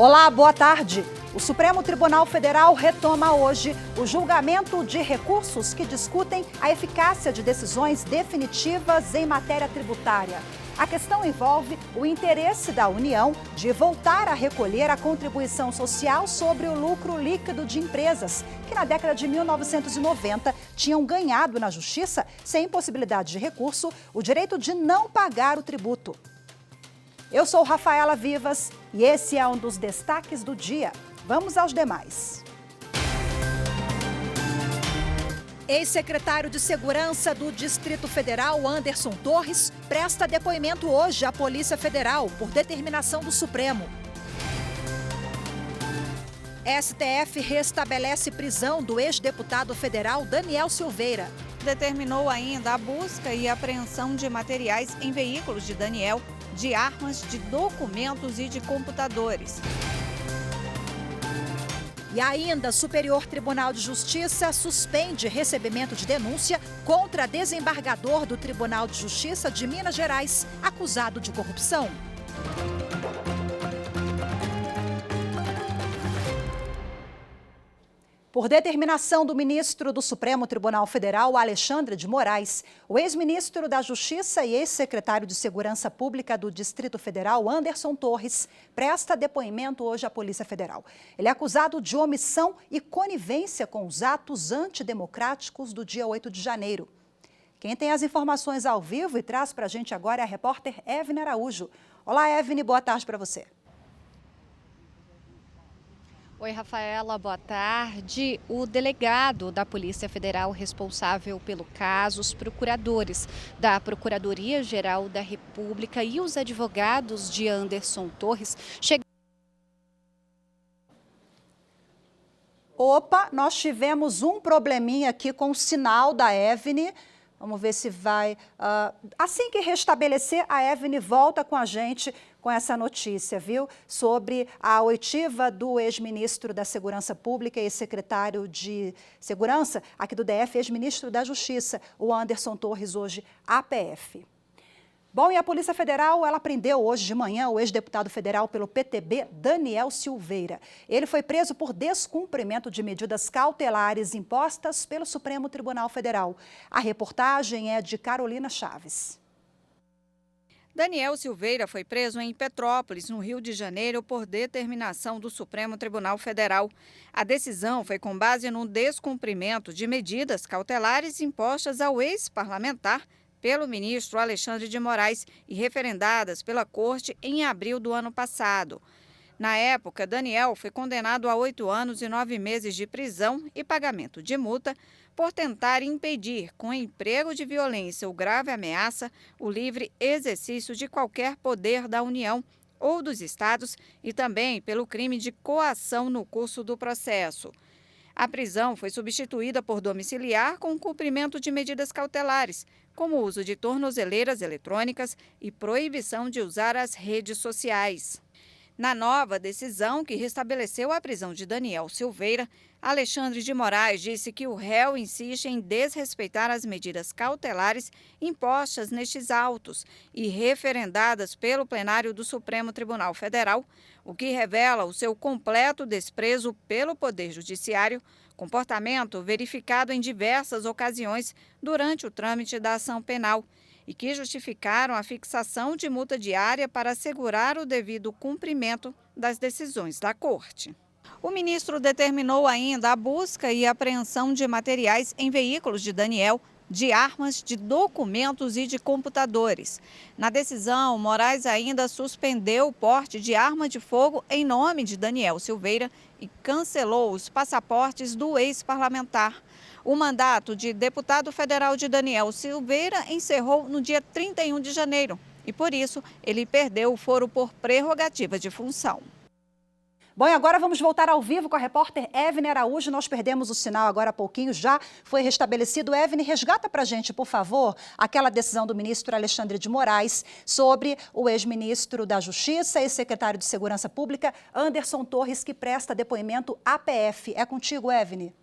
Olá, boa tarde. O Supremo Tribunal Federal retoma hoje o julgamento de recursos que discutem a eficácia de decisões definitivas em matéria tributária. A questão envolve o interesse da União de voltar a recolher a contribuição social sobre o lucro líquido de empresas, que na década de 1990 tinham ganhado na Justiça, sem possibilidade de recurso, o direito de não pagar o tributo. Eu sou Rafaela Vivas e esse é um dos destaques do dia. Vamos aos demais. Ex-secretário de Segurança do Distrito Federal, Anderson Torres, presta depoimento hoje à Polícia Federal por determinação do Supremo. STF restabelece prisão do ex-deputado federal Daniel Silveira. Determinou ainda a busca e apreensão de materiais em veículos de Daniel, de armas, de documentos e de computadores. E ainda, Superior Tribunal de Justiça suspende recebimento de denúncia contra desembargador do Tribunal de Justiça de Minas Gerais, acusado de corrupção. Por determinação do ministro do Supremo Tribunal Federal, Alexandre de Moraes, o ex-ministro da Justiça e ex-secretário de Segurança Pública do Distrito Federal, Anderson Torres, presta depoimento hoje à Polícia Federal. Ele é acusado de omissão e conivência com os atos antidemocráticos do dia 8 de janeiro. Quem tem as informações ao vivo e traz para a gente agora é a repórter Evne Araújo. Olá, Evne, boa tarde para você. Oi, Rafaela, boa tarde. O delegado da Polícia Federal responsável pelo caso, os procuradores da Procuradoria-Geral da República e os advogados de Anderson Torres chegaram. Opa, nós tivemos um probleminha aqui com o sinal da Evne. Vamos ver se vai... assim que restabelecer, a Evne volta com a gente com essa notícia, viu? Sobre a oitiva do ex-ministro da Segurança Pública e secretário de Segurança aqui do DF, ex-ministro da Justiça, o Anderson Torres, hoje APF. Bom, e a Polícia Federal, ela prendeu hoje de manhã o ex-deputado federal pelo PTB, Daniel Silveira. Ele foi preso por descumprimento de medidas cautelares impostas pelo Supremo Tribunal Federal. A reportagem é de Carolina Chaves. Daniel Silveira foi preso em Petrópolis, no Rio de Janeiro, por determinação do Supremo Tribunal Federal. A decisão foi com base no descumprimento de medidas cautelares impostas ao ex-parlamentar pelo ministro Alexandre de Moraes e referendadas pela Corte em abril do ano passado. Na época, Daniel foi condenado a 8 anos e 9 meses de prisão e pagamento de multa por tentar impedir, com emprego de violência ou grave ameaça, o livre exercício de qualquer poder da União ou dos Estados e também pelo crime de coação no curso do processo. A prisão foi substituída por domiciliar com cumprimento de medidas cautelares, como o uso de tornozeleiras eletrônicas e proibição de usar as redes sociais. Na nova decisão que restabeleceu a prisão de Daniel Silveira, Alexandre de Moraes disse que o réu insiste em desrespeitar as medidas cautelares impostas nestes autos e referendadas pelo plenário do Supremo Tribunal Federal, o que revela o seu completo desprezo pelo Poder Judiciário, comportamento verificado em diversas ocasiões durante o trâmite da ação penal e que justificaram a fixação de multa diária para assegurar o devido cumprimento das decisões da Corte. O ministro determinou ainda a busca e apreensão de materiais em veículos de Daniel, de armas, de documentos e de computadores. Na decisão, Moraes ainda suspendeu o porte de arma de fogo em nome de Daniel Silveira e cancelou os passaportes do ex-parlamentar. O mandato de deputado federal de Daniel Silveira encerrou no dia 31 de janeiro e, por isso, ele perdeu o foro por prerrogativa de função. Bom, e agora vamos voltar ao vivo com a repórter Evne Araújo. Nós perdemos o sinal agora há pouquinho, já foi restabelecido. Evne, resgata para a gente, por favor, aquela decisão do ministro Alexandre de Moraes sobre o ex-ministro da Justiça e secretário de Segurança Pública, Anderson Torres, que presta depoimento APF. É contigo, Evne.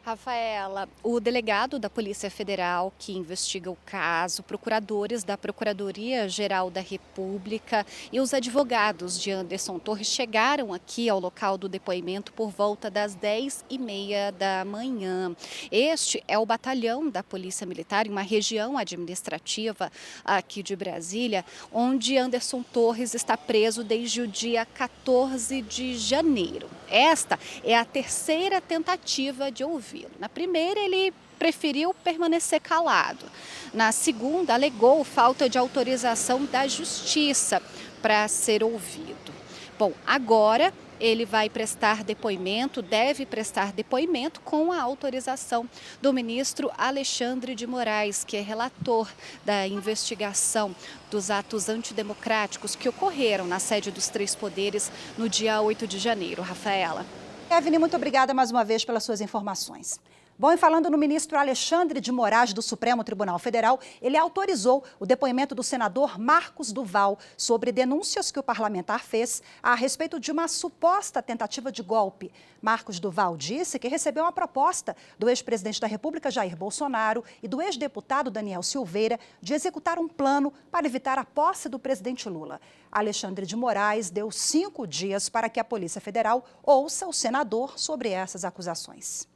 Rafaela, o delegado da Polícia Federal que investiga o caso, procuradores da Procuradoria-Geral da República e os advogados de Anderson Torres chegaram aqui ao local do depoimento por volta das 10h30 da manhã. Este é o batalhão da Polícia Militar, em uma região administrativa aqui de Brasília, onde Anderson Torres está preso desde o dia 14 de janeiro. Esta é a terceira tentativa de ouvi-lo. Na primeira, ele preferiu permanecer calado. Na segunda, alegou falta de autorização da Justiça para ser ouvido. Bom, agora ele vai prestar depoimento, deve prestar depoimento com a autorização do ministro Alexandre de Moraes, que é relator da investigação dos atos antidemocráticos que ocorreram na sede dos Três Poderes no dia 8 de janeiro. Rafaela. Evni, muito obrigada mais uma vez pelas suas informações. Bom, e falando no ministro Alexandre de Moraes do Supremo Tribunal Federal, ele autorizou o depoimento do senador Marcos Duval sobre denúncias que o parlamentar fez a respeito de uma suposta tentativa de golpe. Marcos Duval disse que recebeu uma proposta do ex-presidente da República, Jair Bolsonaro, e do ex-deputado Daniel Silveira de executar um plano para evitar a posse do presidente Lula. Alexandre de Moraes deu 5 dias para que a Polícia Federal ouça o senador sobre essas acusações.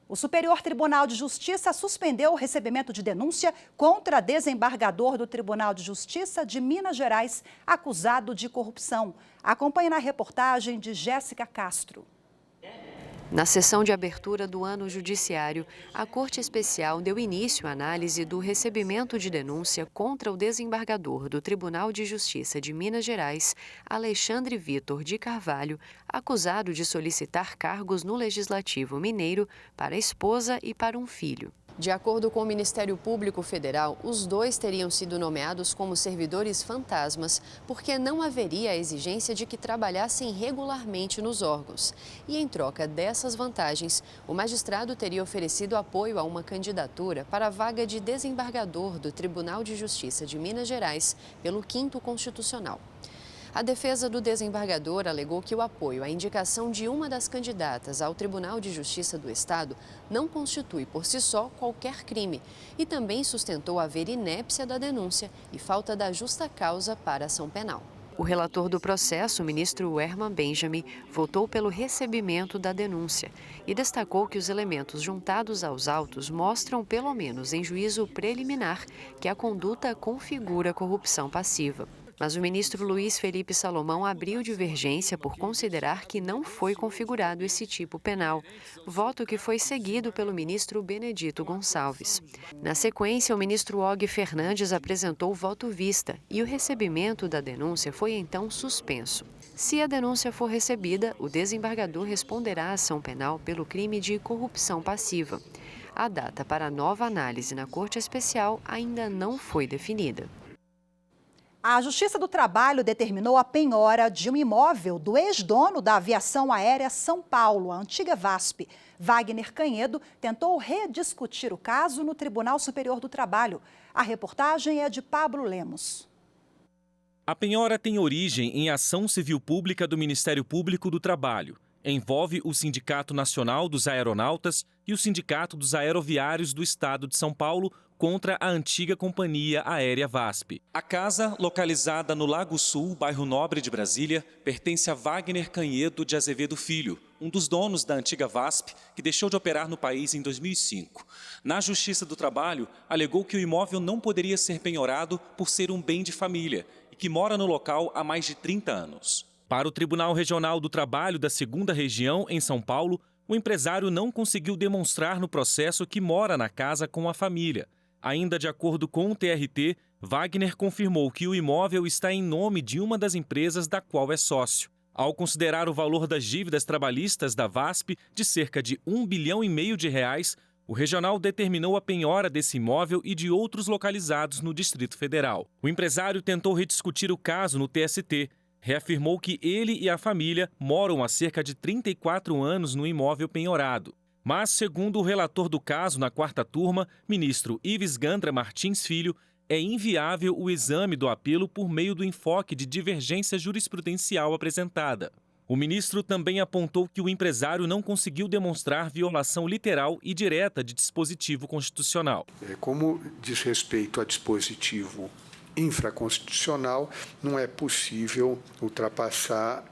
O Superior Tribunal de Justiça suspendeu o recebimento de denúncia contra desembargador do Tribunal de Justiça de Minas Gerais, acusado de corrupção. Acompanhe na reportagem de Jéssica Castro. Na sessão de abertura do ano judiciário, a Corte Especial deu início à análise do recebimento de denúncia contra o desembargador do Tribunal de Justiça de Minas Gerais, Alexandre Vitor de Carvalho, acusado de solicitar cargos no Legislativo Mineiro para a esposa e para um filho. De acordo com o Ministério Público Federal, os dois teriam sido nomeados como servidores fantasmas porque não haveria a exigência de que trabalhassem regularmente nos órgãos. E em troca dessas vantagens, o magistrado teria oferecido apoio a uma candidatura para a vaga de desembargador do Tribunal de Justiça de Minas Gerais pelo 5º Constitucional. A defesa do desembargador alegou que o apoio à indicação de uma das candidatas ao Tribunal de Justiça do Estado não constitui por si só qualquer crime e também sustentou haver inépcia da denúncia e falta da justa causa para a ação penal. O relator do processo, o ministro Herman Benjamin, votou pelo recebimento da denúncia e destacou que os elementos juntados aos autos mostram, pelo menos em juízo preliminar, que a conduta configura corrupção passiva. Mas o ministro Luiz Felipe Salomão abriu divergência por considerar que não foi configurado esse tipo penal, voto que foi seguido pelo ministro Benedito Gonçalves. Na sequência, o ministro Og Fernandes apresentou voto vista e o recebimento da denúncia foi então suspenso. Se a denúncia for recebida, o desembargador responderá à ação penal pelo crime de corrupção passiva. A data para a nova análise na Corte Especial ainda não foi definida. A Justiça do Trabalho determinou a penhora de um imóvel do ex-dono da Aviação Aérea São Paulo, a antiga VASP. Wagner Canhedo tentou rediscutir o caso no Tribunal Superior do Trabalho. A reportagem é de Pablo Lemos. A penhora tem origem em ação civil pública do Ministério Público do Trabalho. Envolve o Sindicato Nacional dos Aeronautas e o Sindicato dos Aeroviários do Estado de São Paulo contra a antiga Companhia Aérea VASP. A casa, localizada no Lago Sul, bairro Nobre de Brasília, pertence a Wagner Canhedo de Azevedo Filho, um dos donos da antiga VASP, que deixou de operar no país em 2005. Na Justiça do Trabalho, alegou que o imóvel não poderia ser penhorado por ser um bem de família e que mora no local há mais de 30 anos. Para o Tribunal Regional do Trabalho da 2ª Região, em São Paulo, o empresário não conseguiu demonstrar no processo que mora na casa com a família. Ainda de acordo com o TRT, Wagner confirmou que o imóvel está em nome de uma das empresas da qual é sócio. Ao considerar o valor das dívidas trabalhistas da VASP de cerca de R$1,5 bilhão, o regional determinou a penhora desse imóvel e de outros localizados no Distrito Federal. O empresário tentou rediscutir o caso no TST. Reafirmou que ele e a família moram há cerca de 34 anos no imóvel penhorado. Mas, segundo o relator do caso na 4ª turma, ministro Ives Gandra Martins Filho, é inviável o exame do apelo por meio do enfoque de divergência jurisprudencial apresentada. O ministro também apontou que o empresário não conseguiu demonstrar violação literal e direta de dispositivo constitucional. Como diz respeito a dispositivo infraconstitucional, não é possível ultrapassar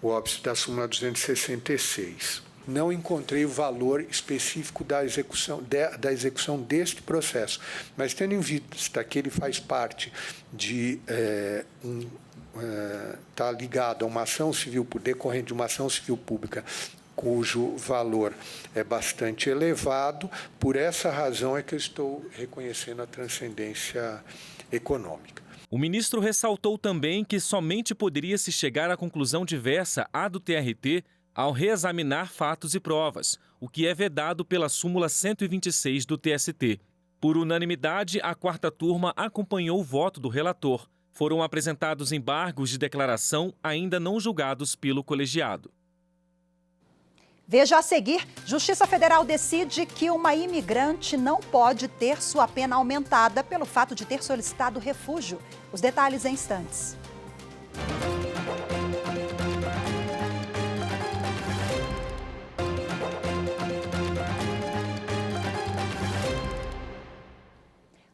o óbice da súmula 266. Não encontrei o valor específico da execução deste processo, mas tendo em vista que ele faz parte de está ligado a uma ação civil, decorrente de uma ação civil pública, cujo valor é bastante elevado, por essa razão é que eu estou reconhecendo a transcendência econômica. O ministro ressaltou também que somente poderia se chegar à conclusão diversa à do TRT ao reexaminar fatos e provas, o que é vedado pela súmula 126 do TST. Por unanimidade, a quarta turma acompanhou o voto do relator. Foram apresentados embargos de declaração ainda não julgados pelo colegiado. Veja a seguir, Justiça Federal decide que uma imigrante não pode ter sua pena aumentada pelo fato de ter solicitado refúgio. Os detalhes em instantes.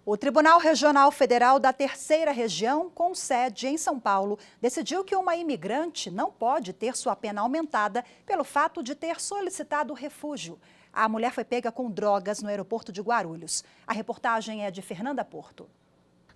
O Tribunal Regional Federal da Terceira Região, com sede em São Paulo, decidiu que uma imigrante não pode ter sua pena aumentada pelo fato de ter solicitado refúgio. A mulher foi pega com drogas no aeroporto de Guarulhos. A reportagem é de Fernanda Porto.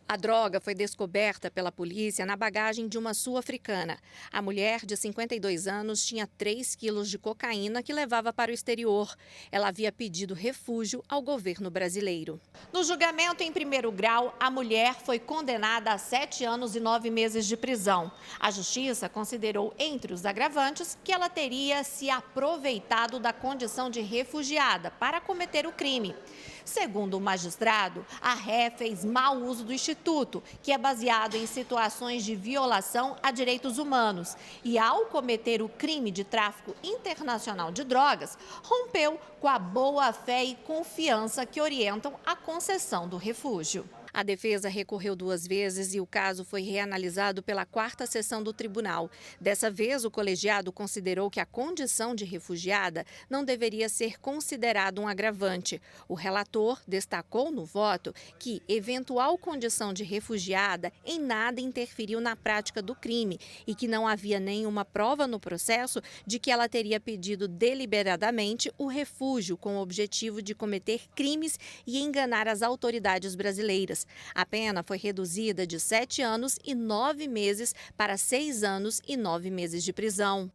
A droga foi descoberta pela polícia na bagagem de uma sul-africana. A mulher, de 52 anos, tinha 3 quilos de cocaína que levava para o exterior. Ela havia pedido refúgio ao governo brasileiro. No julgamento em primeiro grau, a mulher foi condenada a 7 anos e 9 meses de prisão. A justiça considerou entre os agravantes que ela teria se aproveitado da condição de refugiada para cometer o crime. Segundo o magistrado, a ré fez mau uso do Instituto, que é baseado em situações de violação a direitos humanos. E ao cometer o crime de tráfico internacional de drogas, rompeu com a boa-fé e confiança que orientam a concessão do refúgio. A defesa recorreu 2 vezes e o caso foi reanalisado pela 4ª sessão do tribunal. Dessa vez, o colegiado considerou que a condição de refugiada não deveria ser considerado um agravante. O relator destacou no voto que eventual condição de refugiada em nada interferiu na prática do crime e que não havia nenhuma prova no processo de que ela teria pedido deliberadamente o refúgio com o objetivo de cometer crimes e enganar as autoridades brasileiras. A pena foi reduzida de 7 anos e 9 meses para 6 anos e 9 meses de prisão.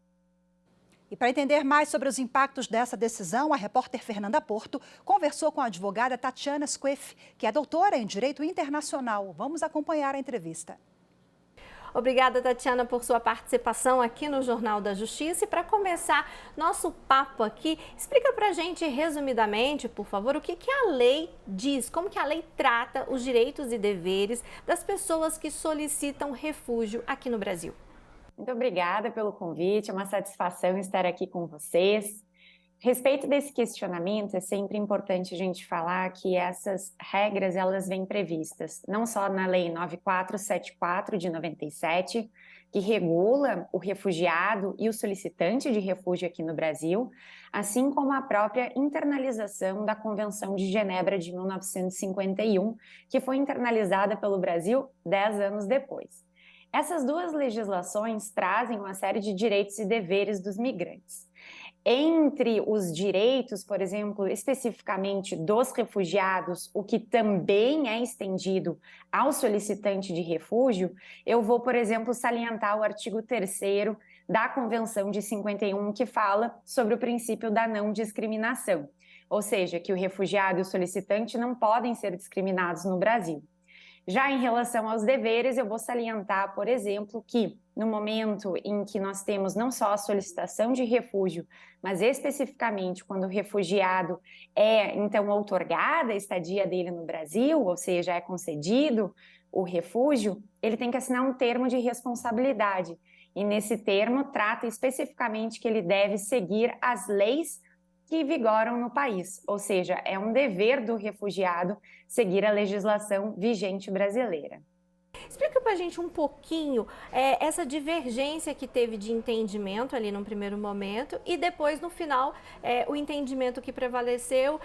E para entender mais sobre os impactos dessa decisão, a repórter Fernanda Porto conversou com a advogada Tatiana Squiff, que é doutora em Direito Internacional. Vamos acompanhar a entrevista. Obrigada, Tatiana, por sua participação aqui no Jornal da Justiça. E para começar nosso papo aqui, explica para a gente resumidamente, por favor, o que a lei diz, como que a lei trata os direitos e deveres das pessoas que solicitam refúgio aqui no Brasil. Muito obrigada pelo convite, é uma satisfação estar aqui com vocês. A respeito desse questionamento, é sempre importante a gente falar que essas regras elas vêm previstas, não só na Lei 9474 de 97, que regula o refugiado e o solicitante de refúgio aqui no Brasil, assim como a própria internalização da Convenção de Genebra de 1951, que foi internalizada pelo Brasil 10 anos depois. Essas 2 legislações trazem uma série de direitos e deveres dos migrantes. Entre os direitos, por exemplo, especificamente dos refugiados, o que também é estendido ao solicitante de refúgio, eu vou, por exemplo, salientar o artigo 3º da Convenção de 51, que fala sobre o princípio da não discriminação, ou seja, que o refugiado e o solicitante não podem ser discriminados no Brasil. Já em relação aos deveres, eu vou salientar, por exemplo, que no momento em que nós temos não só a solicitação de refúgio, mas especificamente quando o refugiado é, então, outorgada a estadia dele no Brasil, ou seja, é concedido o refúgio, ele tem que assinar um termo de responsabilidade. E nesse termo trata especificamente que ele deve seguir as leis que vigoram no país, ou seja, é um dever do refugiado seguir a legislação vigente brasileira. Explica pra gente um pouquinho essa divergência que teve de entendimento ali no primeiro momento e depois no final o entendimento que prevaleceu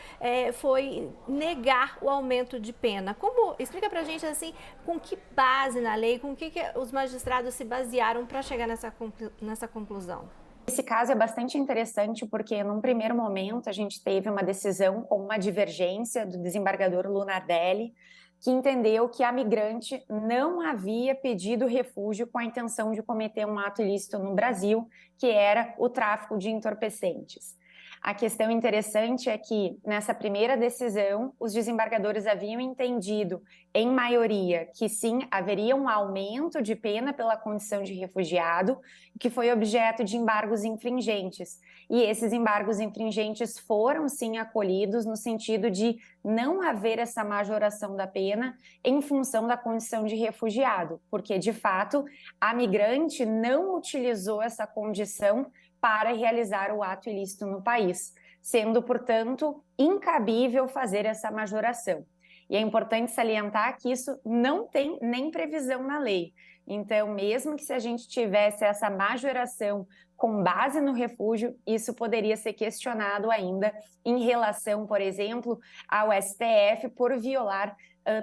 foi negar o aumento de pena. Explica pra gente assim, com que base na lei, com que os magistrados se basearam para chegar nessa conclusão? Esse caso é bastante interessante porque, num primeiro momento, a gente teve uma decisão com uma divergência do desembargador Lunardelli, que entendeu que a migrante não havia pedido refúgio com a intenção de cometer um ato ilícito no Brasil, que era o tráfico de entorpecentes. A questão interessante é que, nessa primeira decisão, os desembargadores haviam entendido, em maioria, que sim, haveria um aumento de pena pela condição de refugiado, que foi objeto de embargos infringentes. E esses embargos infringentes foram, sim, acolhidos no sentido de não haver essa majoração da pena em função da condição de refugiado, porque, de fato, a migrante não utilizou essa condição para realizar o ato ilícito no país, sendo, portanto, incabível fazer essa majoração. E é importante salientar que isso não tem nem previsão na lei. Então, mesmo que se a gente tivesse essa majoração com base no refúgio, isso poderia ser questionado ainda em relação, por exemplo, ao STF por violar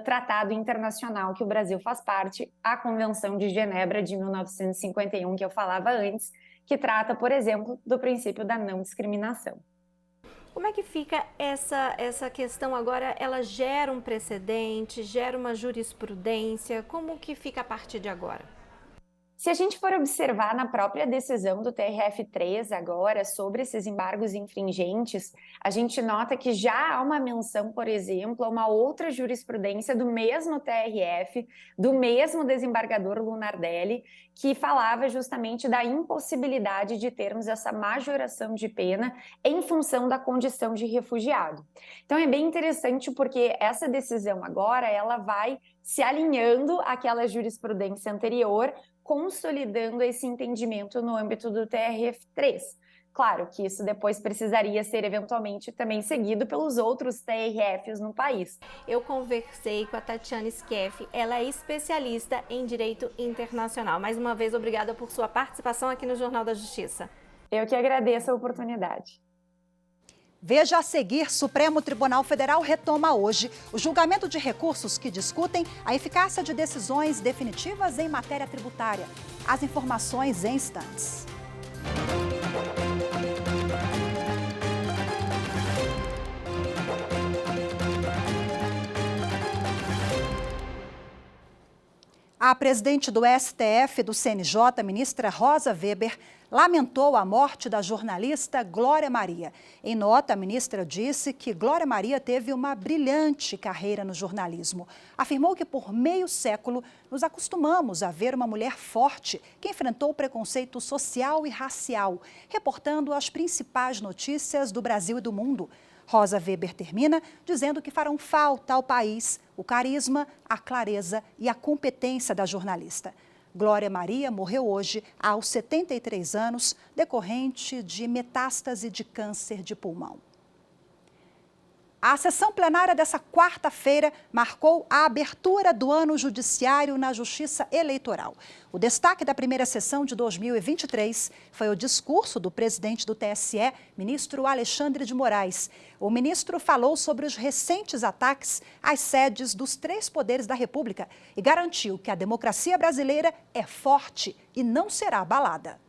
tratado internacional que o Brasil faz parte, a Convenção de Genebra de 1951, que eu falava antes, que trata, por exemplo, do princípio da não discriminação. Como é que fica essa questão agora? Ela gera um precedente, gera uma jurisprudência? Como que fica a partir de agora? Se a gente for observar na própria decisão do TRF3 agora sobre esses embargos infringentes, a gente nota que já há uma menção, por exemplo, a uma outra jurisprudência do mesmo TRF, do mesmo desembargador Lunardelli, que falava justamente da impossibilidade de termos essa majoração de pena em função da condição de refugiado. Então é bem interessante porque essa decisão agora ela vai se alinhando àquela jurisprudência anterior, consolidando esse entendimento no âmbito do TRF3. Claro que isso depois precisaria ser eventualmente também seguido pelos outros TRFs no país. Eu conversei com a Tatiana Skeff, ela é especialista em direito internacional. Mais uma vez, obrigada por sua participação aqui no Jornal da Justiça. Eu que agradeço a oportunidade. Veja a seguir, Supremo Tribunal Federal retoma hoje o julgamento de recursos que discutem a eficácia de decisões definitivas em matéria tributária. As informações em instantes. A presidente do STF do CNJ, ministra Rosa Weber, lamentou a morte da jornalista Glória Maria. Em nota, a ministra disse que Glória Maria teve uma brilhante carreira no jornalismo. Afirmou que por meio século nos acostumamos a ver uma mulher forte que enfrentou preconceito social e racial, reportando as principais notícias do Brasil e do mundo. Rosa Weber termina dizendo que farão falta ao país o carisma, a clareza e a competência da jornalista. Glória Maria morreu hoje aos 73 anos, decorrente de metástase de câncer de pulmão. A sessão plenária dessa quarta-feira marcou a abertura do ano judiciário na Justiça Eleitoral. O destaque da primeira sessão de 2023 foi o discurso do presidente do TSE, ministro Alexandre de Moraes. O ministro falou sobre os recentes ataques às sedes dos 3 poderes da República e garantiu que a democracia brasileira é forte e não será abalada.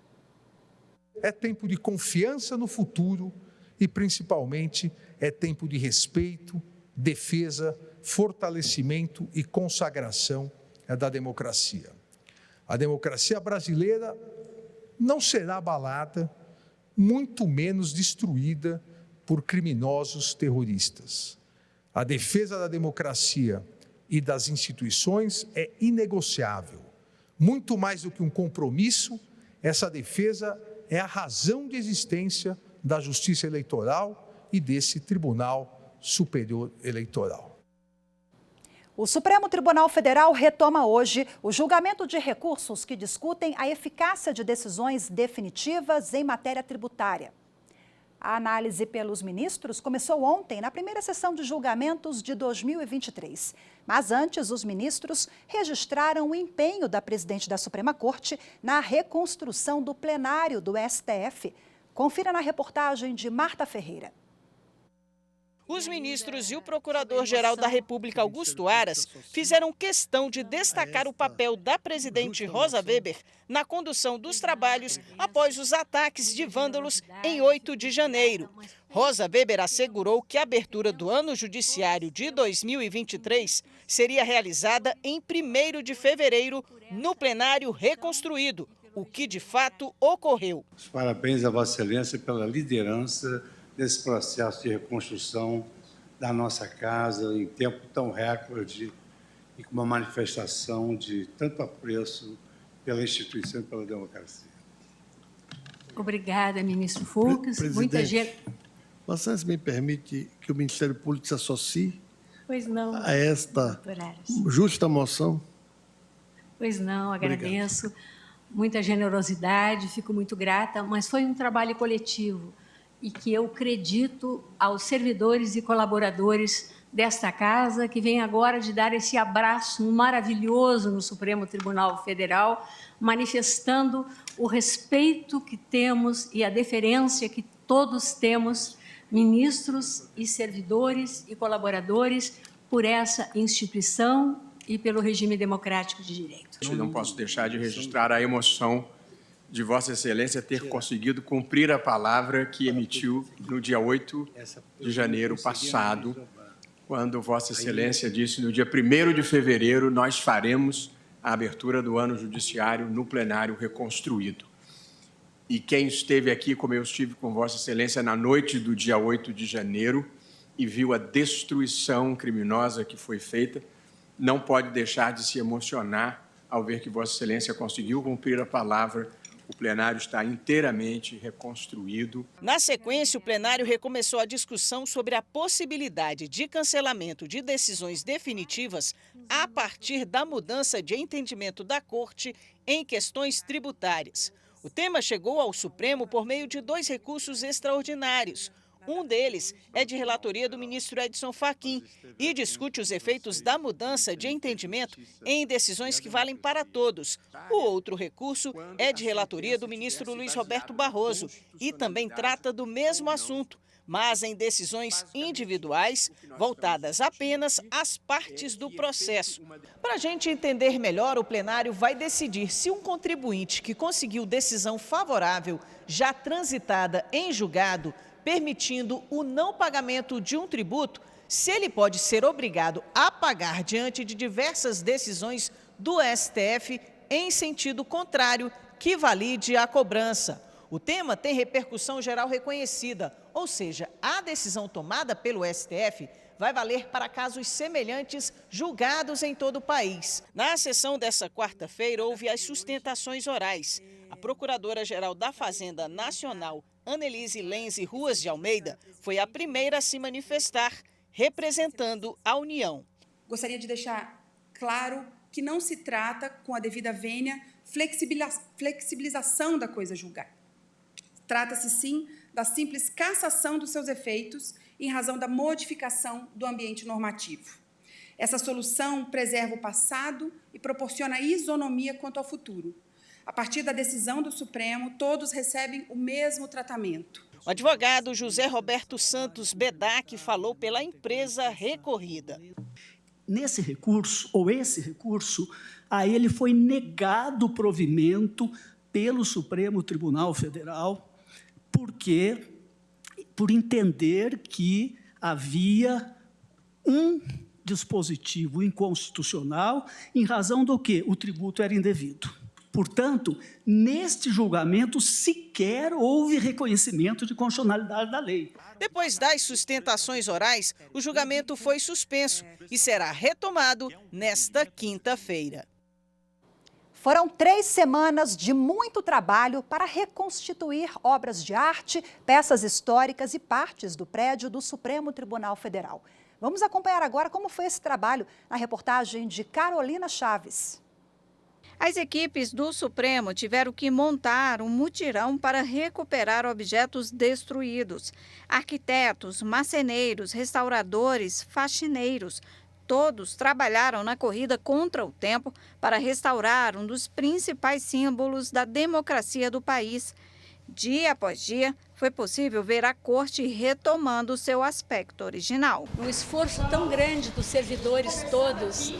É tempo de confiança no futuro e, principalmente, é tempo de respeito, defesa, fortalecimento e consagração da democracia. A democracia brasileira não será abalada, muito menos destruída por criminosos terroristas. A defesa da democracia e das instituições é inegociável. Muito mais do que um compromisso, essa defesa é a razão de existência da Justiça Eleitoral e desse Tribunal Superior Eleitoral. O Supremo Tribunal Federal retoma hoje o julgamento de recursos que discutem a eficácia de decisões definitivas em matéria tributária. A análise pelos ministros começou ontem, na primeira sessão de julgamentos de 2023. Mas antes, os ministros registraram o empenho da presidente da Suprema Corte na reconstrução do plenário do STF. Confira na reportagem de Marta Ferreira. Os ministros e o Procurador-Geral da República, Augusto Aras, fizeram questão de destacar o papel da presidente Rosa Weber na condução dos trabalhos após os ataques de vândalos em 8 de janeiro. Rosa Weber assegurou que a abertura do ano judiciário de 2023 seria realizada em 1º de fevereiro, no plenário reconstruído, o que de fato ocorreu. Parabéns a Vossa Excelência pela liderança desse processo de reconstrução da nossa casa em tempo tão recorde e com uma manifestação de tanto apreço pela instituição e pela democracia. Obrigada, ministro Fux. Muita gente... Vossa Excelência me permite que o Ministério Público se associe a esta justa moção? Pois não, agradeço. Obrigado. Muita generosidade, fico muito grata, mas foi um trabalho coletivo e que eu acredito aos servidores e colaboradores desta casa, que vem agora de dar esse abraço maravilhoso no Supremo Tribunal Federal, manifestando o respeito que temos e a deferência que todos temos, ministros e servidores e colaboradores, por essa instituição e pelo regime democrático de direito. Não posso deixar de registrar a emoção de Vossa Excelência ter conseguido cumprir a palavra que emitiu no dia 8 de janeiro passado, quando Vossa Excelência disse no dia 1º de fevereiro nós faremos a abertura do ano judiciário no plenário reconstruído. E quem esteve aqui, como eu estive com Vossa Excelência na noite do dia 8 de janeiro e viu a destruição criminosa que foi feita, não pode deixar de se emocionar ao ver que Vossa Excelência conseguiu cumprir a palavra. O plenário está inteiramente reconstruído. Na sequência, o plenário recomeçou a discussão sobre a possibilidade de cancelamento de decisões definitivas a partir da mudança de entendimento da Corte em questões tributárias. O tema chegou ao Supremo por meio de 2 recursos extraordinários. Um deles é de relatoria do ministro Edson Fachin e discute os efeitos da mudança de entendimento em decisões que valem para todos. O outro recurso é de relatoria do ministro Luiz Roberto Barroso e também trata do mesmo assunto, mas em decisões individuais voltadas apenas às partes do processo. Para a gente entender melhor, o plenário vai decidir se um contribuinte que conseguiu decisão favorável já transitada em julgado, permitindo o não pagamento de um tributo, se ele pode ser obrigado a pagar diante de diversas decisões do STF em sentido contrário, que valide a cobrança. O tema tem repercussão geral reconhecida, ou seja, a decisão tomada pelo STF vai valer para casos semelhantes julgados em todo o país. Na sessão dessa quarta-feira, houve as sustentações orais. A Procuradora-Geral da Fazenda Nacional, Annelise Lenze Ruas de Almeida, foi a primeira a se manifestar, representando a União. Gostaria de deixar claro que não se trata, com a devida vênia, flexibilização da coisa julgada. Trata-se, sim, da simples cassação dos seus efeitos em razão da modificação do ambiente normativo. Essa solução preserva o passado e proporciona isonomia quanto ao futuro. A partir da decisão do Supremo, todos recebem o mesmo tratamento. O advogado José Roberto Santos Bedac falou pela empresa recorrida. Nesse recurso, ou esse recurso, a ele foi negado o provimento pelo Supremo Tribunal Federal, por entender que havia um dispositivo inconstitucional em razão do que o tributo era indevido. Portanto, neste julgamento sequer houve reconhecimento de constitucionalidade da lei. Depois das sustentações orais, o julgamento foi suspenso e será retomado nesta quinta-feira. Foram 3 semanas de muito trabalho para reconstituir obras de arte, peças históricas e partes do prédio do Supremo Tribunal Federal. Vamos acompanhar agora como foi esse trabalho na reportagem de Carolina Chaves. As equipes do Supremo tiveram que montar um mutirão para recuperar objetos destruídos. Arquitetos, marceneiros, restauradores, faxineiros, todos trabalharam na corrida contra o tempo para restaurar um dos principais símbolos da democracia do país. Dia após dia, foi possível ver a corte retomando seu aspecto original. Um esforço tão grande dos servidores todos,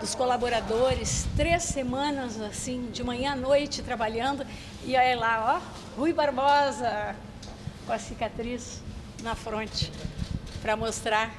dos colaboradores, 3 semanas assim, de manhã à noite trabalhando, e aí lá, ó, Rui Barbosa com a cicatriz na fronte, para mostrar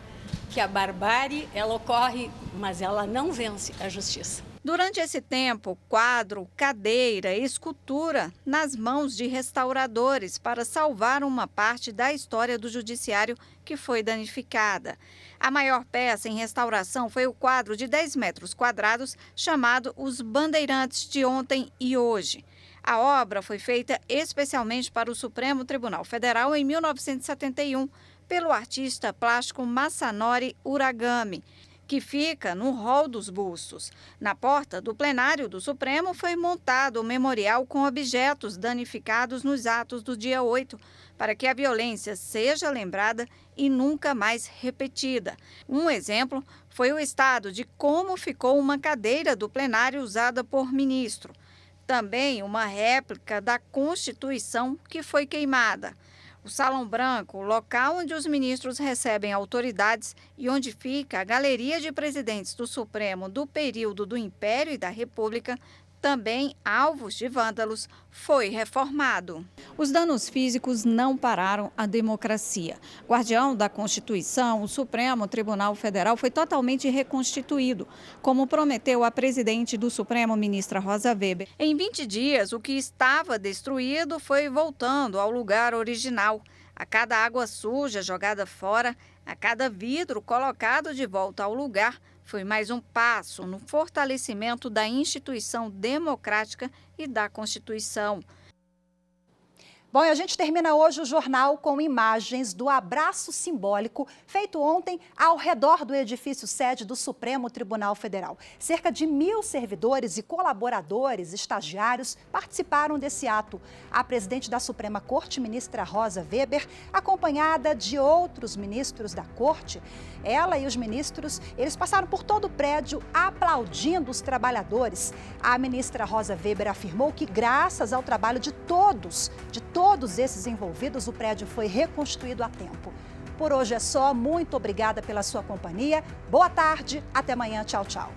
que a barbárie, ela ocorre, mas ela não vence a justiça. Durante esse tempo, quadro, cadeira, escultura nas mãos de restauradores para salvar uma parte da história do judiciário que foi danificada. A maior peça em restauração foi o quadro de 10 metros quadrados chamado Os Bandeirantes de Ontem e Hoje. A obra foi feita especialmente para o Supremo Tribunal Federal em 1971 pelo artista plástico Masanori Uragami, que fica no hall dos bustos. Na porta do plenário do Supremo foi montado o memorial com objetos danificados nos atos do dia 8, para que a violência seja lembrada e nunca mais repetida. Um exemplo foi o estado de como ficou uma cadeira do plenário usada por ministro. Também uma réplica da Constituição que foi queimada. O Salão Branco, local onde os ministros recebem autoridades e onde fica a galeria de presidentes do Supremo do período do Império e da República, também alvos de vândalos, foi reformado. Os danos físicos não pararam a democracia. Guardião da Constituição, o Supremo Tribunal Federal foi totalmente reconstituído, como prometeu a presidente do Supremo, ministra Rosa Weber. Em 20 dias, o que estava destruído foi voltando ao lugar original. A cada água suja jogada fora, a cada vidro colocado de volta ao lugar, foi mais um passo no fortalecimento da instituição democrática e da Constituição. Bom, e a gente termina hoje o jornal com imagens do abraço simbólico feito ontem ao redor do edifício sede do Supremo Tribunal Federal. Cerca de 1.000 servidores e colaboradores, estagiários, participaram desse ato. A presidente da Suprema Corte, ministra Rosa Weber, acompanhada de outros ministros da Corte, ela e os ministros, eles passaram por todo o prédio aplaudindo os trabalhadores. A ministra Rosa Weber afirmou que, graças ao trabalho de todos esses envolvidos, o prédio foi reconstruído a tempo. Por hoje é só. Muito obrigada pela sua companhia. Boa tarde. Até amanhã. Tchau, tchau.